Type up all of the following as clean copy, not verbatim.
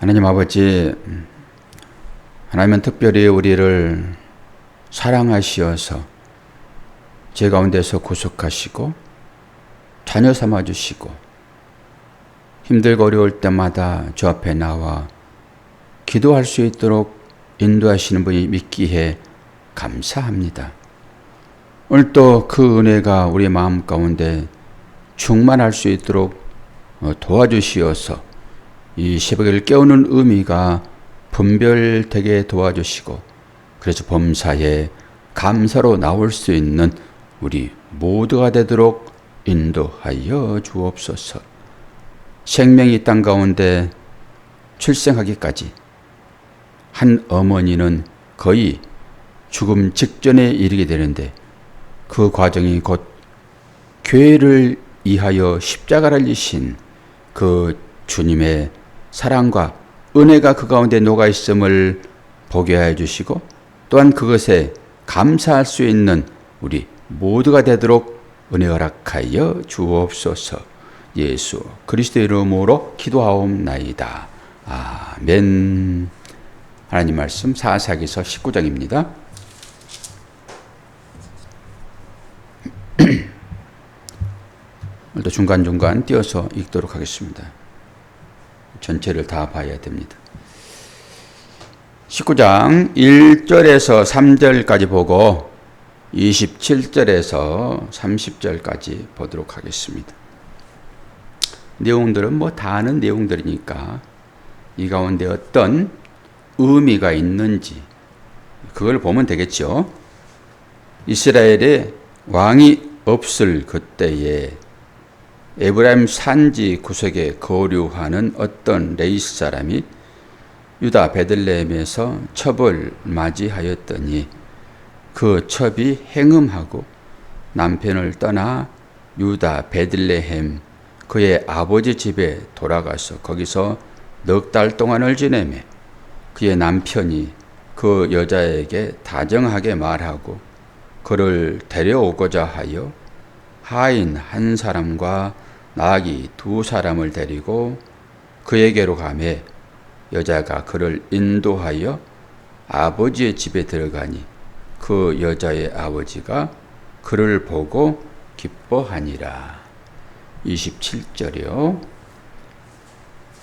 하나님 아버지, 하나님은 특별히 우리를 사랑하시어서 죄 가운데서 구속하시고 자녀 삼아주시고 힘들고 어려울 때마다 주 앞에 나와 기도할 수 있도록 인도하시는 분이 믿기에 감사합니다. 오늘 또 그 은혜가 우리 마음 가운데 충만할 수 있도록 도와주시어서 이 새벽을 깨우는 의미가 분별되게 도와주시고, 그래서 범사에 감사로 나올 수 있는 우리 모두가 되도록 인도하여 주옵소서. 생명이 땅 가운데 출생하기까지 한 어머니는 거의 죽음 직전에 이르게 되는데, 그 과정이 곧 교회를 위하여 십자가를 지신 그 주님의 사랑과 은혜가 그 가운데 녹아 있음을 보게 하여 주시고, 또한 그것에 감사할 수 있는 우리 모두가 되도록 은혜 허락하여 주옵소서. 예수 그리스도의 이름으로 기도하옵나이다. 아멘. 하나님 말씀 사사기서 19장입니다. 오늘도 중간중간 띄어서 읽도록 하겠습니다. 전체를 다 봐야 됩니다. 19장 1절에서 3절까지 보고 27절에서 30절까지 보도록 하겠습니다. 내용들은 뭐 다 아는 내용들이니까 이 가운데 어떤 의미가 있는지 그걸 보면 되겠죠. 이스라엘에 왕이 없을 그때에 에브라임 산지 구석에 거류하는 어떤 레이스 사람이 유다 베들레헴에서 첩을 맞이하였더니 그 첩이 행음하고 남편을 떠나 유다 베들레헴 그의 아버지 집에 돌아가서 거기서 넉 달 동안을 지내매 그의 남편이 그 여자에게 다정하게 말하고 그를 데려오고자 하여 하인 한 사람과 나귀 두 사람을 데리고 그에게로 가매 여자가 그를 인도하여 아버지의 집에 들어가니 그 여자의 아버지가 그를 보고 기뻐하니라. 27절이요.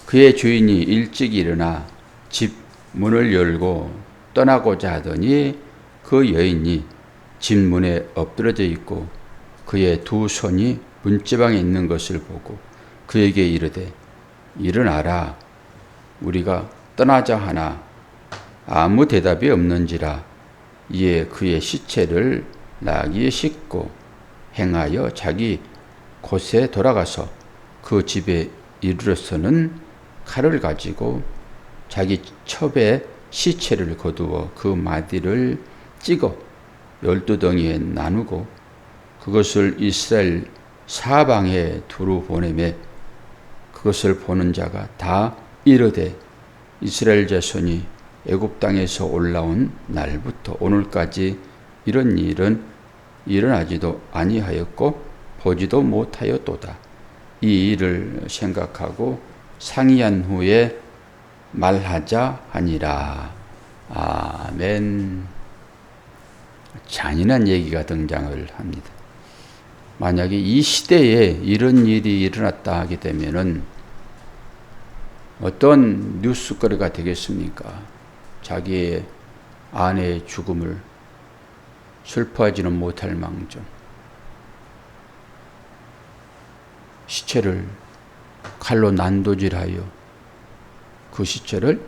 그의 주인이 일찍 일어나 집 문을 열고 떠나고자 하더니 그 여인이 집 문에 엎드러져 있고 그의 두 손이 문지방에 있는 것을 보고 그에게 이르되 일어나라 우리가 떠나자 하나 아무 대답이 없는지라. 이에 그의 시체를 나귀에 싣고 행하여 자기 곳에 돌아가서 그 집에 이르러서는 칼을 가지고 자기 첩에 시체를 거두어 그 마디를 찍어 12덩이에 나누고 그것을 이스라엘 사방에 두루 보내매 그것을 보는 자가 다 이르되 이스라엘 자손이 애굽 땅에서 올라온 날부터 오늘까지 이런 일은 일어나지도 아니하였고 보지도 못하였도다. 이 일을 생각하고 상의한 후에 말하자 하니라. 아멘. 잔인한 얘기가 등장을 합니다. 만약에 이 시대에 이런 일이 일어났다 하게 되면은 어떤 뉴스거리가 되겠습니까? 자기의 아내의 죽음을 슬퍼하지는 못할 망정 시체를 칼로 난도질하여 그 시체를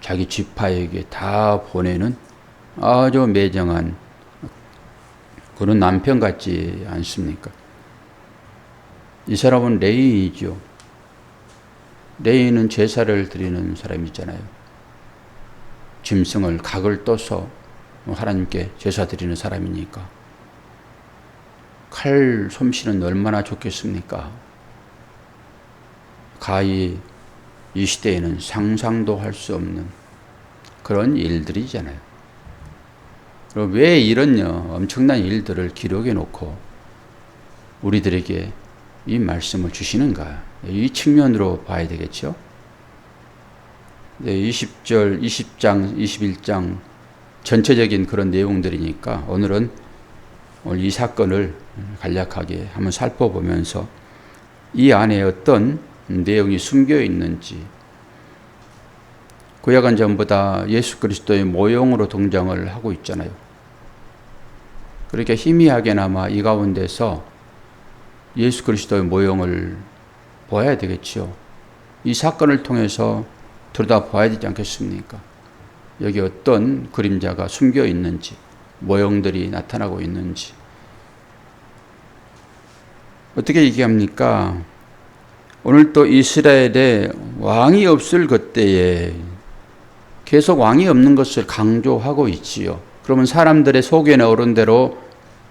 자기 지파에게 다 보내는 아주 매정한 그런 남편 같지 않습니까? 이 사람은 레위이죠. 레위는 제사를 드리는 사람이잖아요. 짐승을 각을 떠서 하나님께 제사 드리는 사람이니까 칼 솜씨는 얼마나 좋겠습니까? 가히 이 시대에는 상상도 할 수 없는 그런 일들이잖아요. 왜 이런 엄청난 일들을 기록해 놓고 우리들에게 이 말씀을 주시는가? 이 측면으로 봐야 되겠죠. 20절, 20장, 21장 전체적인 그런 내용들이니까 오늘 이 사건을 간략하게 한번 살펴보면서 이 안에 어떤 내용이 숨겨 있는지, 구약은 전부 다 예수 그리스도의 모형으로 등장을 하고 있잖아요. 그렇게 희미하게나마 이 가운데서 예수 그리스도의 모형을 보아야 되겠죠. 이 사건을 통해서 들여다봐야 되지 않겠습니까? 여기 어떤 그림자가 숨겨 있는지, 모형들이 나타나고 있는지. 어떻게 얘기합니까? 오늘 또 이스라엘에 왕이 없을 그때에 계속 왕이 없는 것을 강조하고 있지요. 그러면 사람들의 소견에 오른 대로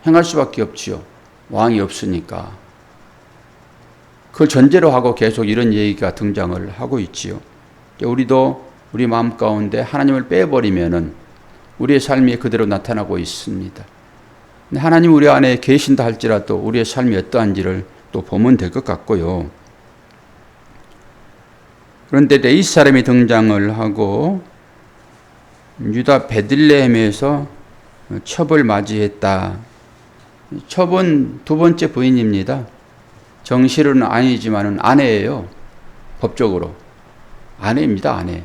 행할 수밖에 없지요. 왕이 없으니까. 그걸 전제로 하고 계속 이런 얘기가 등장을 하고 있지요. 우리도 우리 마음 가운데 하나님을 빼버리면은 우리의 삶이 그대로 나타나고 있습니다. 하나님 우리 안에 계신다 할지라도 우리의 삶이 어떠한지를 또 보면 될 것 같고요. 그런데 레위 사람이 등장을 하고 유다 베들레헴에서 첩을 맞이했다. 첩은 두 번째 부인입니다. 정실은 아니지만은 아내예요. 법적으로. 아내입니다, 아내.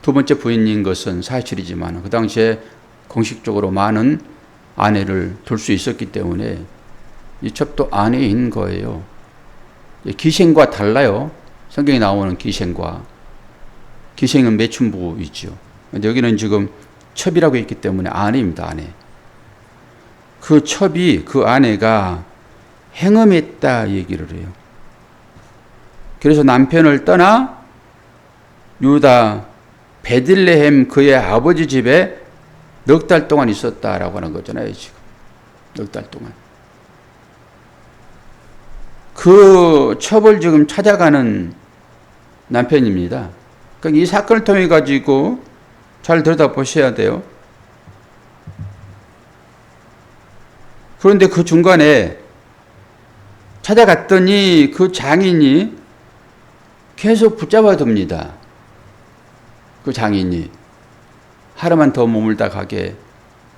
두 번째 부인인 것은 사실이지만 그 당시에 공식적으로 많은 아내를 둘 수 있었기 때문에 이 첩도 아내인 거예요. 기생과 달라요. 성경에 나오는 기생과. 기생은 매춘부이죠. 여기는 지금 첩이라고 했기 때문에 아내입니다, 아내. 그 첩이, 그 아내가 행음했다 얘기를 해요. 그래서 남편을 떠나 유다 베들레헴 그의 아버지 집에 넉 달 동안 있었다라고 하는 거잖아요, 지금. 넉 달 동안. 그 첩을 지금 찾아가는 남편입니다. 그러니까 이 사건을 통해 가지고 잘 들여다보셔야 돼요. 그런데 그 중간에 찾아갔더니 그 장인이 계속 붙잡아 둡니다. 그 장인이. 하루만 더 머물다 가게,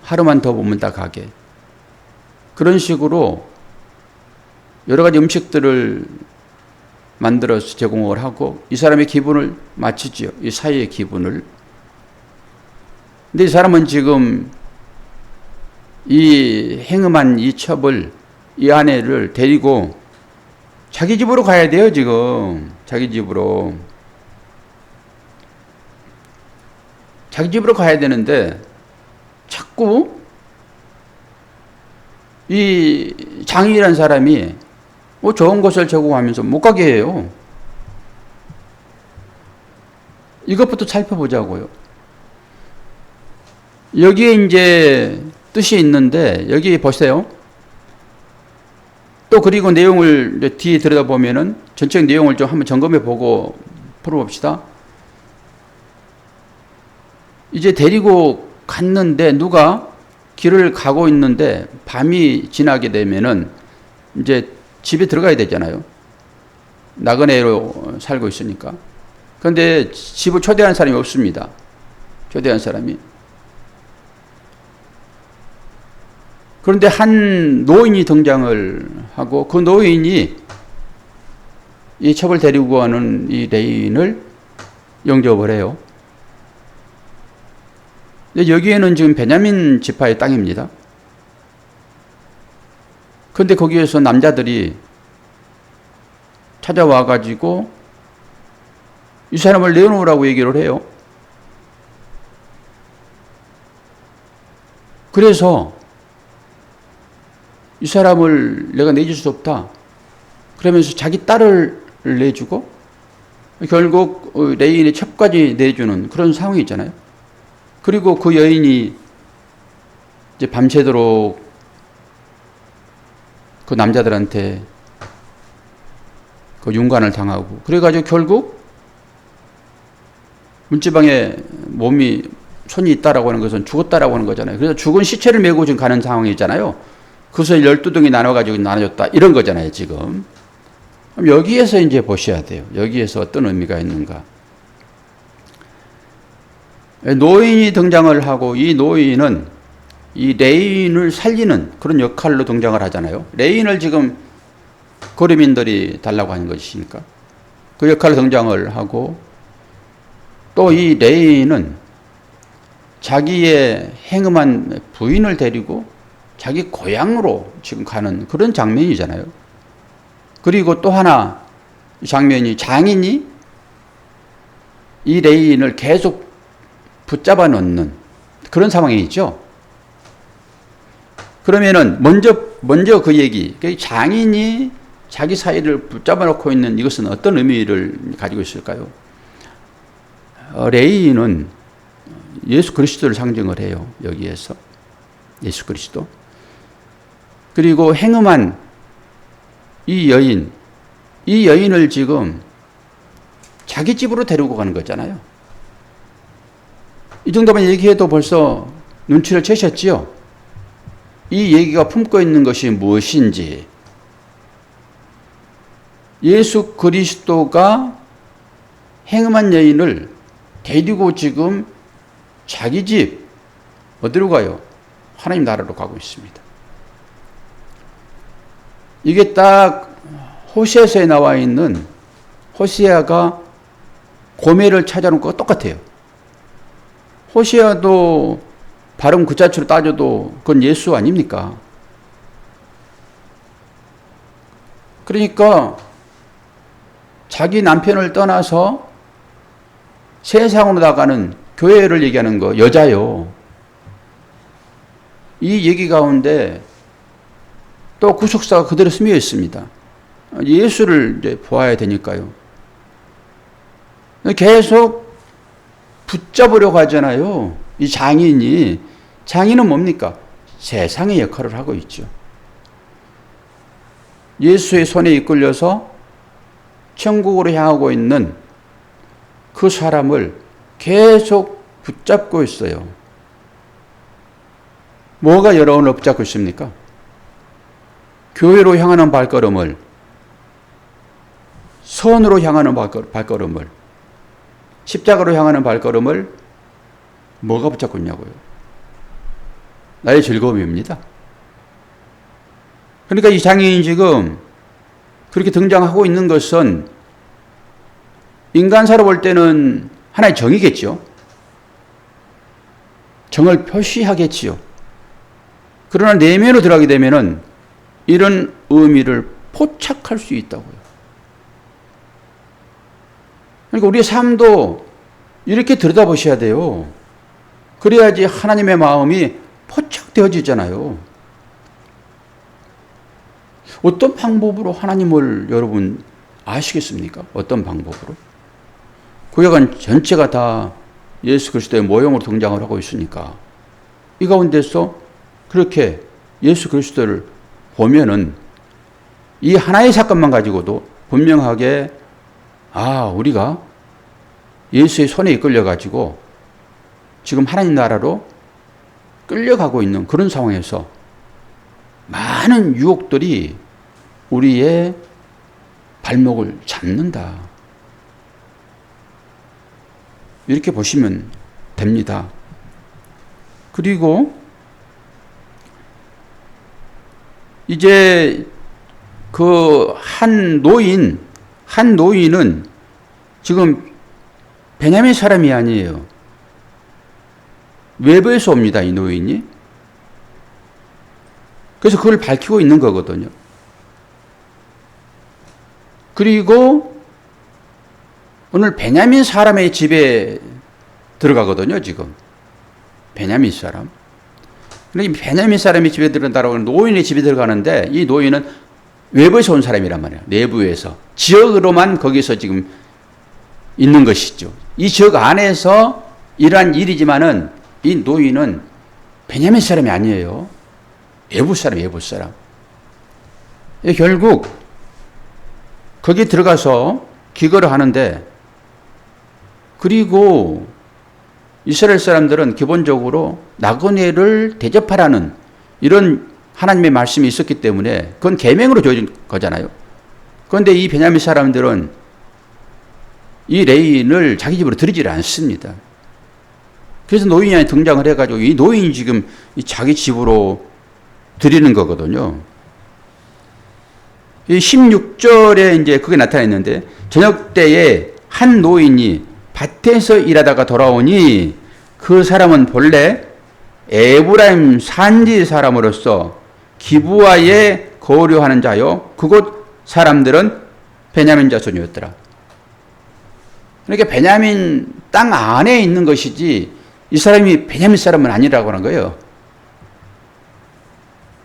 하루만 더 머물다 가게. 그런 식으로 여러 가지 음식들을 만들어서 제공을 하고 이 사람의 기분을 맞추지요. 이 사이의 기분을. 근데 이 사람은 지금 이 행음한 이 첩을, 이 아내를 데리고 자기 집으로 가야 돼요, 지금. 자기 집으로. 자기 집으로 가야 되는데 자꾸 이 장인이라는 사람이 뭐 좋은 것을 제공하면서 못 가게 해요. 이것부터 살펴보자고요. 여기에 이제 뜻이 있는데 여기 보세요. 또 그리고 내용을 뒤에 들여다보면은 전체 내용을 좀 한번 점검해 보고 풀어봅시다. 이제 데리고 갔는데 누가 길을 가고 있는데 밤이 지나게 되면은 이제 집에 들어가야 되잖아요. 나그네로 살고 있으니까. 그런데 집을 초대하는 사람이 없습니다. 초대한 사람이. 그런데 한 노인이 등장을 하고 그 노인이 이 첩을 데리고 가는 이 레인을 영접을 해요. 근데 여기에는 지금 베냐민 지파의 땅입니다. 그런데 거기에서 남자들이 찾아와 가지고 이 사람을 내놓으라고 얘기를 해요. 그래서 이 사람을 내가 내줄 수 없다. 그러면서 자기 딸을 내주고 결국 레인의 첩까지 내주는 그런 상황이 있잖아요. 그리고 그 여인이 이제 밤새도록 그 남자들한테 그 윤관을 당하고 그래가지고 결국 문지방에 손이 있다라고 하는 것은 죽었다라고 하는 거잖아요. 그래서 죽은 시체를 메고 지금 가는 상황이잖아요. 그것을 12등이 나눠가지고 나눠줬다. 이런 거잖아요, 지금. 그럼 여기에서 이제 보셔야 돼요. 여기에서 어떤 의미가 있는가. 노인이 등장을 하고 이 노인은 이 레인을 살리는 그런 역할로 등장을 하잖아요. 레인을 지금 거류민들이 달라고 하는 것이니까 그 역할로 등장을 하고 또 이 레인은 자기의 행음한 부인을 데리고 자기 고향으로 지금 가는 그런 장면이잖아요. 그리고 또 하나 장면이 장인이 이 레인을 계속 붙잡아 놓는 그런 상황이 있죠. 그러면은 먼저 그 얘기, 장인이 자기 사이를 붙잡아 놓고 있는 이것은 어떤 의미를 가지고 있을까요? 레인은 예수 그리스도를 상징을 해요. 여기에서 예수 그리스도. 그리고 행음한 이 여인을 지금 자기 집으로 데리고 가는 거잖아요. 이 정도만 얘기해도 벌써 눈치를 채셨지요? 이 얘기가 품고 있는 것이 무엇인지, 예수 그리스도가 행음한 여인을 데리고 지금 자기 집 어디로 가요? 하나님 나라로 가고 있습니다. 이게 딱 호세아서에 나와 있는 호세아가 고멜을 찾아놓은 것과 똑같아요. 호세아도 발음 그 자체로 따져도 그건 예수 아닙니까? 그러니까 자기 남편을 떠나서 세상으로 나가는 교회를 얘기하는 거, 여자요. 이 얘기 가운데 또 구속사가 그대로 스며 있습니다. 예수를 이제 보아야 되니까요. 계속 붙잡으려고 하잖아요. 이 장인은 뭡니까? 세상의 역할을 하고 있죠. 예수의 손에 이끌려서 천국으로 향하고 있는 그 사람을 계속 붙잡고 있어요. 뭐가 여러분을 붙잡고 있습니까? 교회로 향하는 발걸음을, 선으로 향하는 발걸음을, 십자가로 향하는 발걸음을 뭐가 붙잡고 있냐고요? 나의 즐거움입니다. 그러니까 이 장애인이 지금 그렇게 등장하고 있는 것은 인간사로 볼 때는 하나의 정이겠죠. 정을 표시하겠지요. 그러나 내면으로 들어가게 되면은 이런 의미를 포착할 수 있다고요. 그러니까 우리의 삶도 이렇게 들여다보셔야 돼요. 그래야지 하나님의 마음이 포착되어지잖아요. 어떤 방법으로 하나님을 여러분 아시겠습니까? 어떤 방법으로? 구약은 전체가 다 예수 그리스도의 모형으로 등장을 하고 있으니까 이 가운데서 그렇게 예수 그리스도를 보면은 이 하나의 사건만 가지고도 분명하게 우리가 예수의 손에 이끌려 가지고 지금 하나님 나라로 끌려가고 있는 그런 상황에서 많은 유혹들이 우리의 발목을 잡는다. 이렇게 보시면 됩니다. 그리고 이제 그 한 노인은 지금 베냐민 사람이 아니에요. 외부에서 옵니다, 이 노인이. 그래서 그걸 밝히고 있는 거거든요. 그리고 오늘 베냐민 사람의 집에 들어가거든요, 지금. 베냐민 사람. 그러니까 베냐민 사람의 집에 들어간다고 하는 노인의 집에 들어가는데 이 노인은 외부에서 온 사람이란 말이에요. 내부에서. 지역으로만 거기서 지금 있는 것이죠. 이 지역 안에서 일한 일이지만은 이 노인은 베냐민 사람이 아니에요. 외부 사람. 결국 거기 들어가서 기거를 하는데 그리고 이스라엘 사람들은 기본적으로 나그네를 대접하라는 이런 하나님의 말씀이 있었기 때문에 그건 계명으로 주어진 거잖아요. 그런데 이 베냐민 사람들은 이 레인을 자기 집으로 들이질 않습니다. 그래서 노인이 등장을 해가지고 이 노인이 지금 자기 집으로 드리는 거거든요. 이 16절에 이제 그게 나타나 있는데, 저녁 때에 한 노인이 밭에서 일하다가 돌아오니 그 사람은 본래 에브라임 산지 사람으로서 기브아에 거류하는 자요, 그곳 사람들은 베냐민 자손이었더라. 그러니까 베냐민 땅 안에 있는 것이지 이 사람이 베냐민 사람은 아니라고 하는 거예요.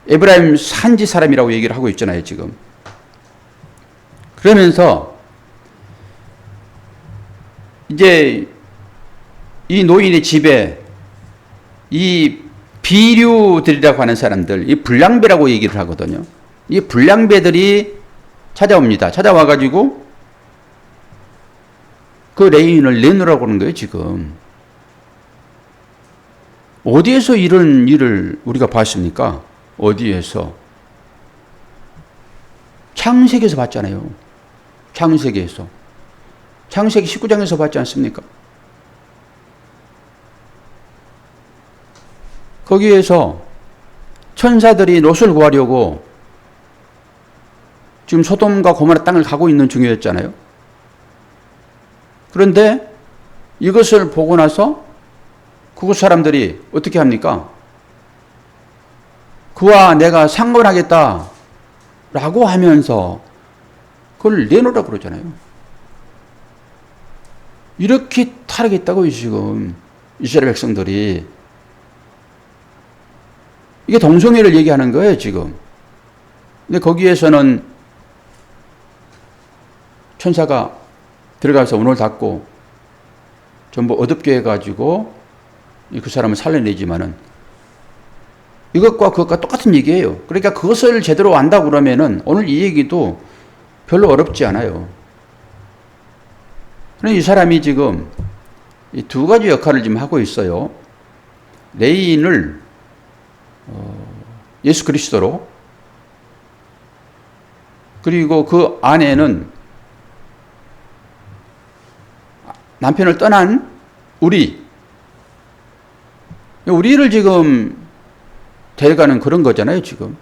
에브라임 산지 사람이라고 얘기를 하고 있잖아요, 지금. 그러면서 이제 이 노인의 집에 이 비류들이라고 하는 사람들, 이 불량배라고 얘기를 하거든요. 이 불량배들이 찾아옵니다. 찾아와가지고 그 레인을 내놓으라고 하는 거예요, 지금. 어디에서 이런 일을 우리가 봤습니까? 어디에서? 창세기에서 봤잖아요. 창세기에서. 창세기 19장에서 봤지 않습니까? 거기에서 천사들이 롯을 구하려고 지금 소돔과 고모라 땅을 가고 있는 중이었잖아요. 그런데 이것을 보고 나서 그곳 사람들이 어떻게 합니까? 그와 내가 상관하겠다 라고 하면서 그걸 내놓으라 그러잖아요. 이렇게 타락했다고요, 지금 이스라엘 백성들이. 이게 동성애를 얘기하는 거예요, 지금. 근데 거기에서는 천사가 들어가서 문을 닫고 전부 어둡게 해가지고 그 사람을 살려내지만은 이것과 그것과 똑같은 얘기예요. 그러니까 그것을 제대로 안다고 그러면은 오늘 이 얘기도 별로 어렵지 않아요. 이 사람이 지금 이 두 가지 역할을 지금 하고 있어요. 레인을 예수 그리스도로, 그리고 그 아내는 남편을 떠난 우리를 지금 데려가는 그런 거잖아요, 지금.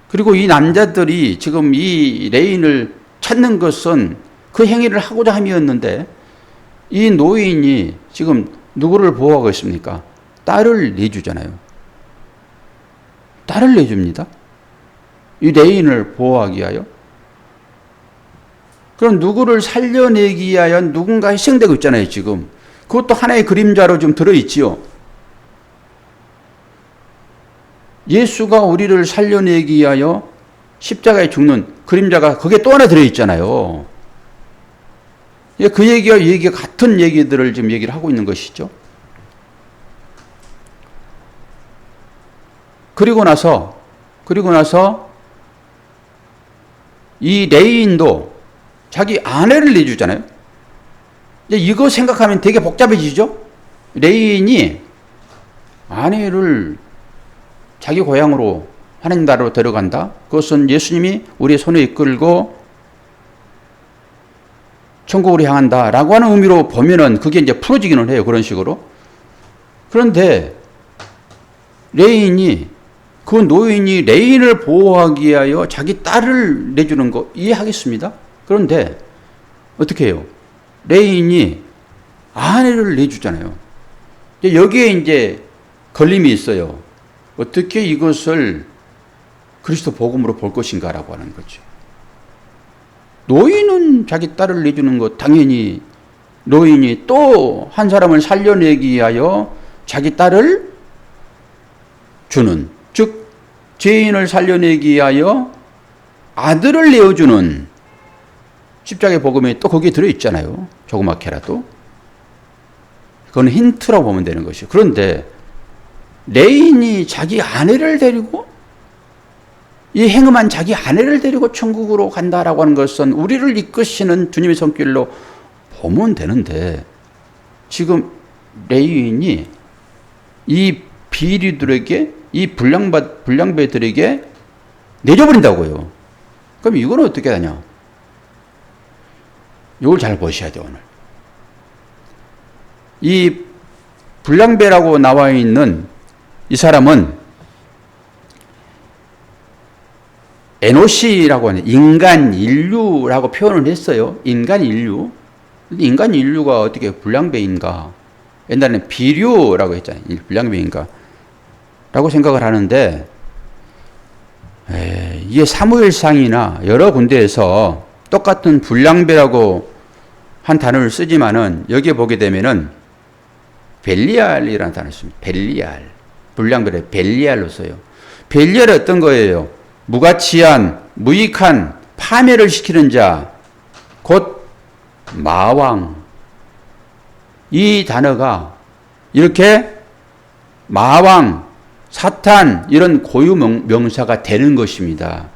그리고 이 남자들이 지금 이 레인을 찾는 것은 그 행위를 하고자 함이었는데, 이 노인이 지금 누구를 보호하고 있습니까? 딸을 내주잖아요. 딸을 내줍니다. 이 레인을 보호하기 위하여. 그럼 누구를 살려내기 위하여 누군가 희생되고 있잖아요, 지금. 그것도 하나의 그림자로 좀 들어있지요. 예수가 우리를 살려내기 위하여 십자가에 죽는 그림자가 거기에 또 하나 들어있잖아요. 그 얘기와 이 얘기가 같은 얘기들을 지금 얘기를 하고 있는 것이죠. 그리고 나서 이 레인도 자기 아내를 내주잖아요. 이거 생각하면 되게 복잡해지죠? 레인이 아내를 자기 고향으로 하나님 나라로 데려간다. 그것은 예수님이 우리의 손에 이끌고 천국으로 향한다 라고 하는 의미로 보면은 그게 이제 풀어지기는 해요. 그런 식으로. 그런데 그 노인이 레인을 보호하기 위하여 자기 딸을 내주는 거 이해하겠습니다. 그런데 어떻게 해요? 레인이 아내를 내주잖아요. 여기에 이제 걸림이 있어요. 어떻게 이것을 그리스도 복음으로 볼 것인가라고 하는 거죠. 노인은 자기 딸을 내주는 것, 당연히 노인이 또 한 사람을 살려내기 위하여 자기 딸을 주는, 즉 죄인을 살려내기 위하여 아들을 내어주는 십자가의 복음이 또 거기에 들어있잖아요. 조그맣게라도. 그건 힌트라고 보면 되는 것이요. 그런데 레인이 자기 아내를 데리고, 이 행음한 자기 아내를 데리고 천국으로 간다라고 하는 것은 우리를 이끄시는 주님의 손길로 보면 되는데, 지금 레인이 이 비리들에게, 이 불량배들에게 내줘버린다고요. 그럼 이건 어떻게 하냐? 이걸 잘 보셔야 돼요, 오늘. 이 불량배라고 나와 있는 이 사람은 에노시라고 하는 인간 인류라고 표현을 했어요. 인간 인류. 인간 인류가 어떻게 불량배인가? 옛날에는 비류라고 했잖아요. 불량배인가? 라고 생각을 하는데, 이게 사무엘상이나 여러 군데에서 똑같은 불량배라고 한 단어를 쓰지만은 여기에 보게 되면은 벨리알이라는 단어를 씁니다. 벨리알. 불량배를 벨리알로 써요. 벨리알은 어떤 거예요? 무가치한, 무익한, 파멸을 시키는 자, 곧 마왕. 이 단어가 이렇게 마왕, 사탄 이런 고유 명사가 되는 것입니다.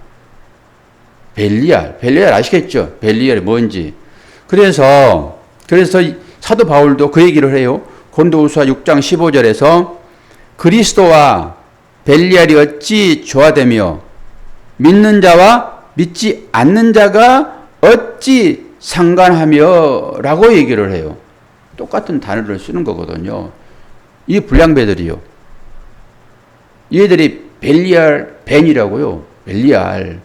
벨리알 아시겠죠? 벨리알이 뭔지. 그래서 사도 바울도 그 얘기를 해요. 고린도후서 6장 15절에서 그리스도와 벨리알이 어찌 조화되며 믿는 자와 믿지 않는 자가 어찌 상관하며 라고 얘기를 해요. 똑같은 단어를 쓰는 거거든요. 이 불량배들이요. 얘들이 벨리알, 벤이라고요. 벨리알.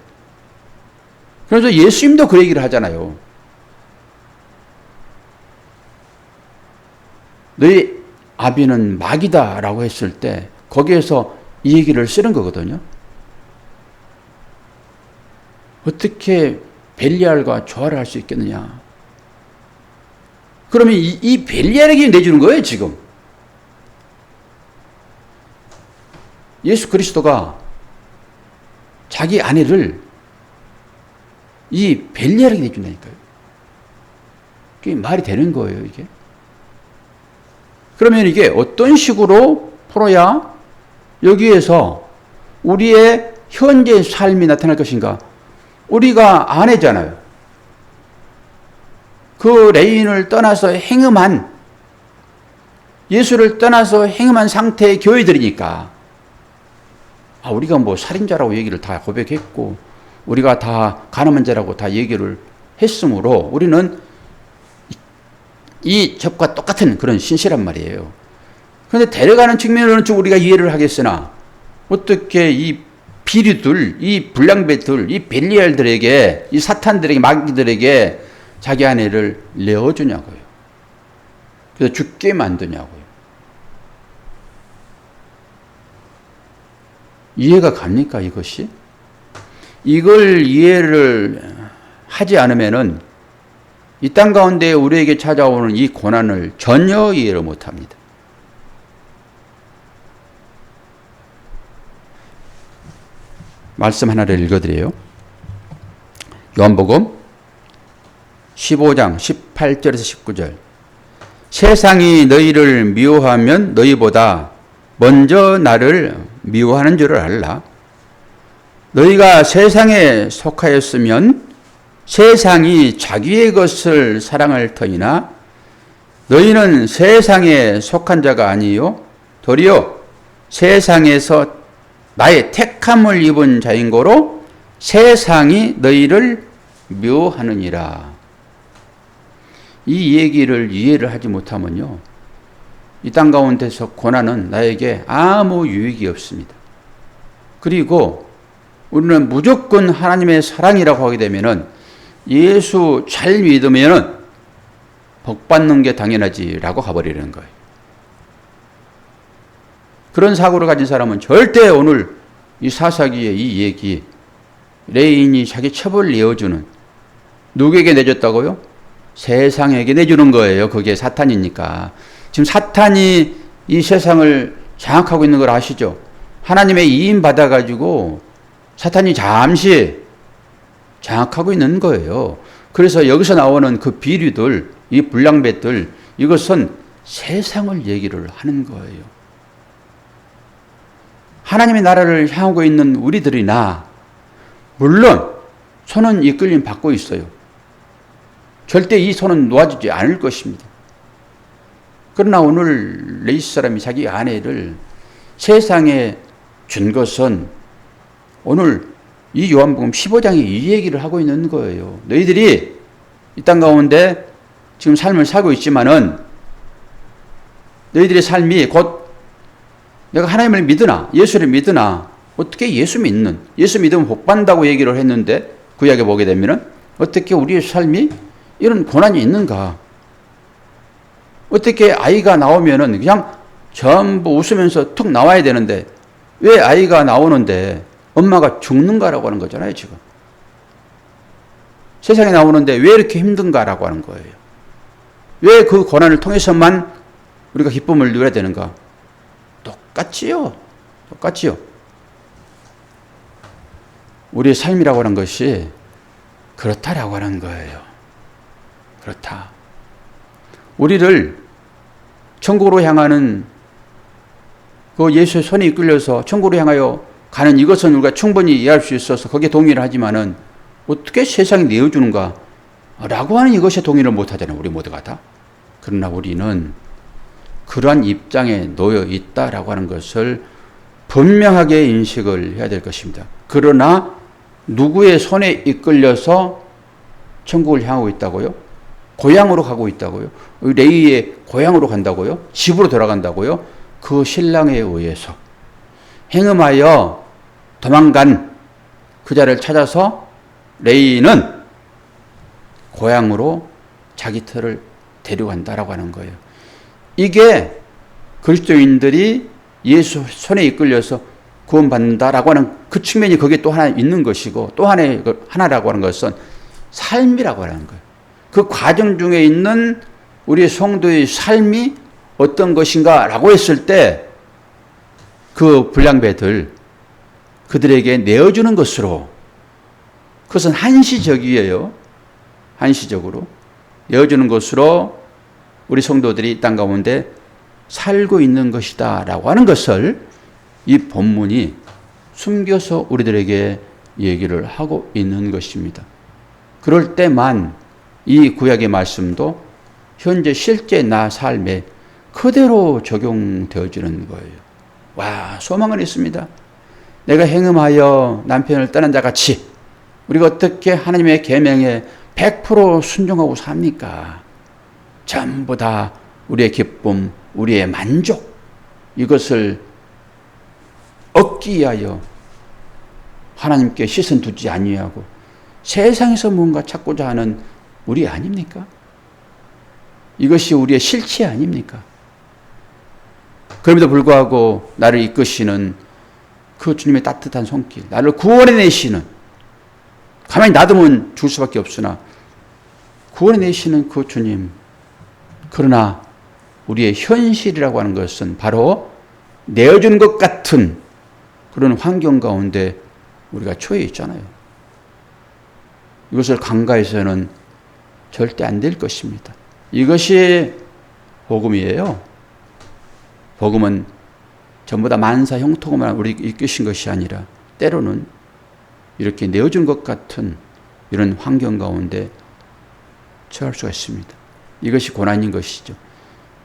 그래서 예수님도 그 얘기를 하잖아요. 너희 아비는 마귀다 라고 했을 때 거기에서 이 얘기를 쓰는 거거든요. 어떻게 벨리알과 조화를 할 수 있겠느냐. 그러면 이 벨리알에게 내주는 거예요, 지금. 예수 그리스도가 자기 아내를 이 벨리알에게 내준다니까요. 그게 말이 되는 거예요, 이게. 그러면 이게 어떤 식으로 풀어야 여기에서 우리의 현재 삶이 나타날 것인가? 우리가 아내잖아요. 그 레인을 떠나서 행음한, 예수를 떠나서 행음한 상태의 교회들이니까, 우리가 뭐 살인자라고 얘기를 다 고백했고, 우리가 다 가늠한 자라고 다 얘기를 했으므로, 우리는 이 접과 똑같은 그런 신실한 말이에요. 그런데 데려가는 측면으로는 좀 우리가 이해를 하겠으나, 어떻게 이 비리들, 이 불량배들, 이 벨리알들에게, 이 사탄들에게, 마귀들에게 자기 아내를 내어주냐고요. 그래서 죽게 만드냐고요. 이해가 갑니까, 이것이? 이걸 이해를 하지 않으면은 이 땅 가운데 우리에게 찾아오는 이 고난을 전혀 이해를 못 합니다. 말씀 하나를 읽어드려요. 요한복음 15장 18절에서 19절. 세상이 너희를 미워하면 너희보다 먼저 나를 미워하는 줄을 알라. 너희가 세상에 속하였으면 세상이 자기의 것을 사랑할 터이나 너희는 세상에 속한 자가 아니요 도리어 세상에서 나의 택함을 입은 자인 고로 세상이 너희를 미워하느니라. 이 얘기를 이해를 하지 못하면요, 이 땅 가운데서 고난은 나에게 아무 유익이 없습니다. 그리고 우리는 무조건 하나님의 사랑이라고 하게 되면은 예수 잘 믿으면은 복 받는 게 당연하지라고 가버리는 거예요. 그런 사고를 가진 사람은 절대 오늘 이 사사기의 이 얘기, 레인이 자기 첩을 내어주는, 누구에게 내줬다고요? 세상에게 내주는 거예요. 그게 사탄이니까. 지금 사탄이 이 세상을 장악하고 있는 걸 아시죠? 하나님의 이임 받아가지고 사탄이 잠시 장악하고 있는 거예요. 그래서 여기서 나오는 그 비류들, 이 불량배들, 이것은 세상을 얘기를 하는 거예요. 하나님의 나라를 향하고 있는 우리들이나, 물론 손은 이끌림 받고 있어요. 절대 이 손은 놓아주지 않을 것입니다. 그러나 오늘 레이스 사람이 자기 아내를 세상에 준 것은 오늘 이 요한복음 15장에 이 얘기를 하고 있는 거예요. 너희들이 이 땅 가운데 지금 삶을 살고 있지만은 너희들의 삶이 곧 내가 하나님을 믿으나 예수를 믿으나 어떻게 예수 믿으면 복 받는다고 얘기를 했는데 구약에 보게 되면은 어떻게 우리의 삶이 이런 고난이 있는가? 어떻게 아이가 나오면은 그냥 전부 웃으면서 툭 나와야 되는데 왜 아이가 나오는데 엄마가 죽는가라고 하는 거잖아요, 지금. 세상에 나오는데 왜 이렇게 힘든가라고 하는 거예요. 왜 그 고난을 통해서만 우리가 기쁨을 누려야 되는가? 똑같지요. 우리의 삶이라고 하는 것이 그렇다라고 하는 거예요. 그렇다. 우리를 천국으로 향하는 그 예수의 손에 이끌려서 천국으로 향하여 가는 이것은 우리가 충분히 이해할 수 있어서 거기에 동의를 하지만은 어떻게 세상에 내어주는가? 라고 하는 이것에 동의를 못 하잖아요. 우리 모두가 다. 그러나 우리는 그러한 입장에 놓여 있다라고 하는 것을 분명하게 인식을 해야 될 것입니다. 그러나 누구의 손에 이끌려서 천국을 향하고 있다고요? 고향으로 가고 있다고요? 레이의 고향으로 간다고요? 집으로 돌아간다고요? 그 신랑에 의해서 행음하여 도망간 그자를 찾아서 레이는 고향으로 자기 터를 데려간다라고 하는 거예요. 이게 그리스도인들이 예수 손에 이끌려서 구원받는다라고 하는 그 측면이 거기에 또 하나 있는 것이고 또 하나라고 하는 것은 삶이라고 하는 거예요. 그 과정 중에 있는 우리 성도의 삶이 어떤 것인가라고 했을 때 그 불량배들 그들에게 내어주는 것으로 그것은 한시적이에요. 한시적으로 내어주는 것으로 우리 성도들이 이 땅 가운데 살고 있는 것이다 라고 하는 것을 이 본문이 숨겨서 우리들에게 얘기를 하고 있는 것입니다. 그럴 때만 이 구약의 말씀도 현재 실제 나 삶에 그대로 적용되어지는 거예요. 와, 소망은 있습니다. 내가 행음하여 남편을 떠난 자 같이 우리가 어떻게 하나님의 계명에 100% 순종하고 삽니까? 전부 다 우리의 기쁨, 우리의 만족 이것을 얻기 위하여 하나님께 시선 두지 아니하고 세상에서 뭔가 찾고자 하는 우리 아닙니까? 이것이 우리의 실체 아닙니까? 그럼에도 불구하고 나를 이끄시는 그 주님의 따뜻한 손길, 나를 구원해내시는, 가만히 놔두면 죽을 수밖에 없으나 구원해내시는 그 주님. 그러나 우리의 현실이라고 하는 것은 바로 내어주는 것 같은 그런 환경 가운데 우리가 처해 있잖아요. 이것을 간과해서는 절대 안 될 것입니다. 이것이 복음이에요. 복음은 전부 다 만사 형통만 우리 이끄신 것이 아니라 때로는 이렇게 내어준 것 같은 이런 환경 가운데 처할 수가 있습니다. 이것이 고난인 것이죠.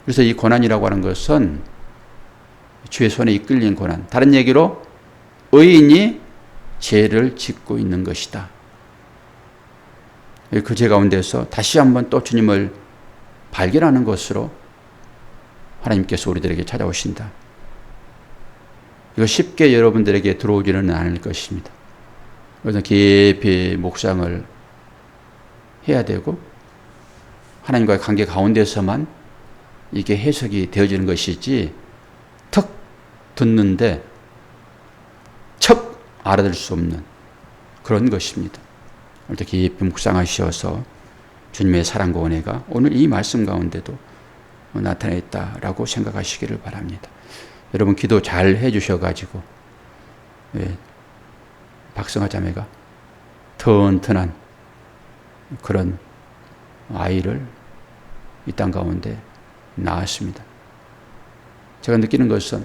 그래서 이 고난이라고 하는 것은 주의 손에 이끌린 고난. 다른 얘기로 의인이 죄를 짓고 있는 것이다. 그 죄 가운데서 다시 한번 또 주님을 발견하는 것으로 하나님께서 우리들에게 찾아오신다. 이거 쉽게 여러분들에게 들어오지는 않을 것입니다. 그래서 깊이 묵상을 해야 되고 하나님과의 관계 가운데서만 이게 해석이 되어지는 것이지 턱 듣는데 척 알아들 수 없는 그런 것입니다. 오늘도 깊이 묵상하셔서 주님의 사랑과 은혜가 오늘 이 말씀 가운데도 나타나 있다라고 생각하시기를 바랍니다. 여러분 기도 잘 해주셔가지고 박성아 자매가 튼튼한 그런 아이를 이 땅 가운데 낳았습니다. 제가 느끼는 것은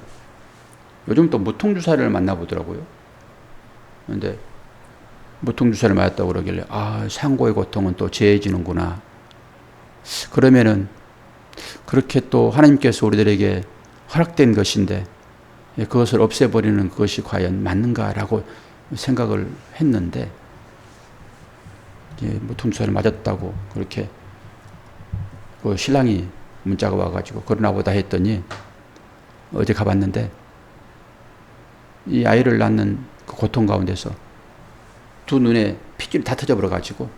요즘 또 무통주사를 만나보더라고요. 그런데 무통주사를 맞았다고 그러길래 상고의 고통은 또 재해지는구나. 그러면은 그렇게 또 하나님께서 우리들에게 허락된 것인데 그것을 없애버리는 그것이 과연 맞는가라고 생각을 했는데 무통주사를 맞았다고 그렇게 그 신랑이 문자가 와가지고 그러나 보다 했더니 어제 가봤는데 이 아이를 낳는 그 고통 가운데서 두 눈에 핏줄이 다 터져버려가지고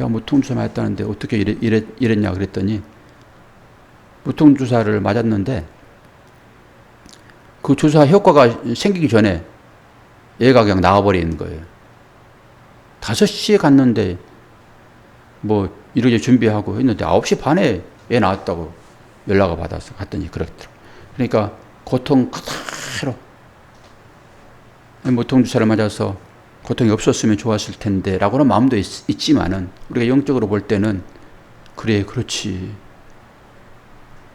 야, 무통주사 맞았다는데 어떻게 이랬냐 그랬더니 무통주사를 맞았는데 그 주사 효과가 생기기 전에 얘가 그냥 나와버리는 거예요. 5시에 갔는데 뭐 이러지 준비하고 했는데 9시 반에 애 나왔다고 연락을 받아서 갔더니 그렇더라고요. 그러니까 고통 그대로 무통주사를 맞아서 고통이 없었으면 좋았을 텐데 라고는 마음도 있지만은 우리가 영적으로 볼 때는 그래 그렇지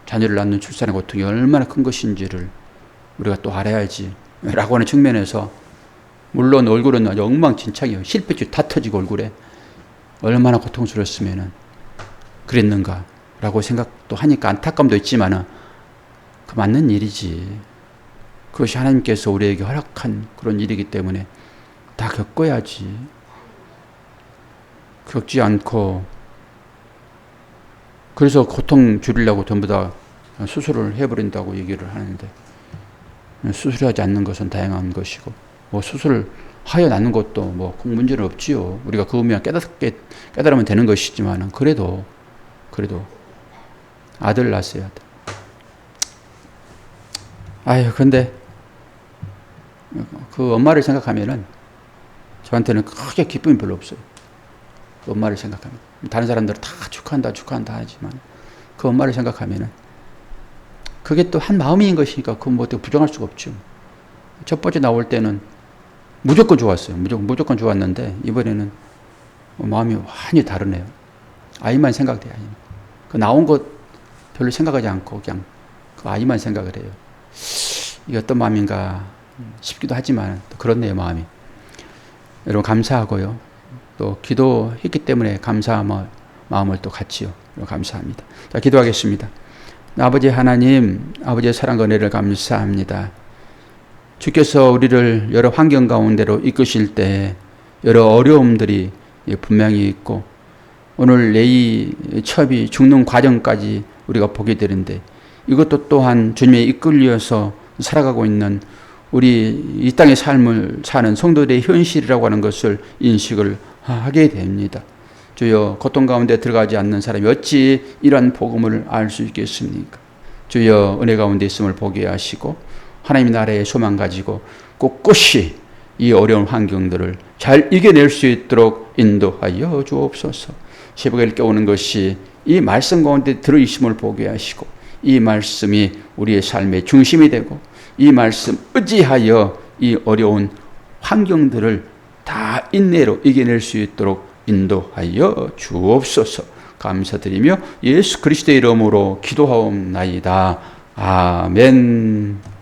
자녀를 낳는 출산의 고통이 얼마나 큰 것인지를 우리가 또 알아야지 라고 하는 측면에서 물론 얼굴은 아주 엉망진창이에요. 실핏줄 다 터지고 얼굴에 얼마나 고통스러웠으면 그랬는가 라고 생각도 하니까 안타까움도 있지만은 그 맞는 일이지. 그것이 하나님께서 우리에게 허락한 그런 일이기 때문에 다 겪어야지. 겪지 않고 그래서 고통 줄이려고 전부 다 수술을 해버린다고 얘기를 하는데 수술하지 않는 것은 다양한 것이고 뭐 수술을 하여 낫는 것도 뭐 문제는 없지요. 우리가 그 의미만 깨달으면 되는 것이지만 그래도 아들 낳았어야 돼. 아유 근데 그 엄마를 생각하면은 저한테는 크게 기쁨이 별로 없어요. 그 엄마를 생각하면 다른 사람들은 다 축하한다 하지만 그 엄마를 생각하면은 그게 또 한 마음인 것이니까 그건 뭐 어떻게 부정할 수가 없죠. 첫 번째 나올 때는 무조건 좋았어요. 무조건 좋았는데 이번에는 마음이 완전히 다르네요. 아이만 생각돼요. 그 나온 것 별로 생각하지 않고 그냥 그 아이만 생각을 해요. 이게 어떤 마음인가 싶기도 하지만 또 그렇네요, 마음이. 여러분 감사하고요. 또 기도했기 때문에 감사한 마음을 또 갖지요. 감사합니다. 자, 기도하겠습니다. 아버지 하나님, 아버지의 사랑과 은혜를 감사합니다. 주께서 우리를 여러 환경 가운데로 이끄실 때 여러 어려움들이 분명히 있고 오늘 레이 첩이 죽는 과정까지 우리가 보게 되는데 이것도 또한 주님에 이끌려서 살아가고 있는 우리 이 땅의 삶을 사는 성도들의 현실이라고 하는 것을 인식을 하게 됩니다. 주여 고통 가운데 들어가지 않는 사람이 어찌 이러한 복음을 알 수 있겠습니까? 주여 은혜 가운데 있음을 보게 하시고 하나님의 나라의 소망 가지고 꿋꿋이 이 어려운 환경들을 잘 이겨낼 수 있도록 인도하여 주옵소서. 새벽에 깨우는 것이 이 말씀 가운데 들어있음을 보게 하시고 이 말씀이 우리의 삶의 중심이 되고 이 말씀 의지하여 이 어려운 환경들을 다 인내로 이겨낼 수 있도록 인도하여 주옵소서. 감사드리며 예수 그리스도의 이름으로 기도하옵나이다. 아멘.